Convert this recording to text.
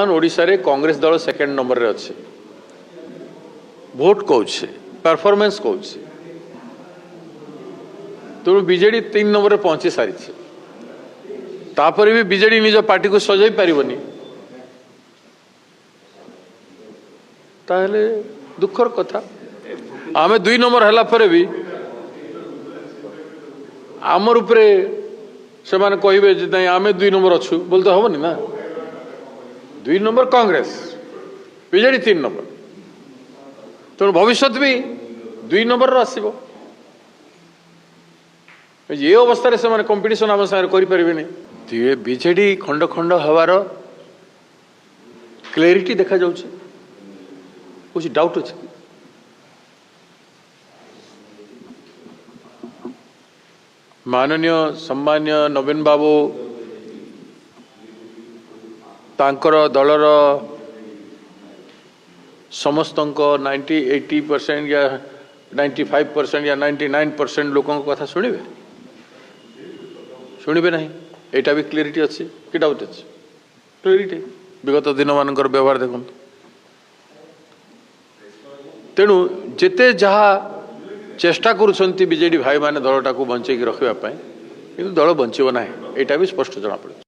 ବର୍ତ୍ତମାନ ଓଡ଼ିଶାରେ କଂଗ୍ରେସ ଦଳ ସେକେଣ୍ଡ ନंबर अच्छे भोट कौन परफॉर्मेंस कौन तेणु बीजेडी 3 नंबर पहुंची सारी तापर भी बीजेडी निज पार्टी को सजाई पारिबनी ताहले दुखर कथा आमे 2 नंबर हला परे भी आमर उपरे से माने कहिबे जे नहीं आमे 2 नंबर अच्छु बोलते हबनी ना 2 नंबर कांग्रेस बीजेडी 3 नंबर तेणु भविष्य भी 2 नंबर आसो ये अवस्था से माने कंपटीशन आम सागर करें बीजेडी खंड खंड हवार क्लैरिटी देखा जाउछि कुछ डाउट अच्छे माननीय सम्मान्य नवीन बाबू तांकर दलर समस्त 90-80% या 95% या 99% लोकों कथा शुणवे शुणवे ना यहाँ भी क्लीयरिटी अच्छी कि डाउट अच्छे क्लीयरिटी विगत दिन मान व्यवहार देखो तेणु जेते जहाँ चेष्टा करुँच बीजेडी भाई माने दलटा को बंचे रखापी कि दल बंचब ना यहाँ भी स्पष्ट जना पड़े।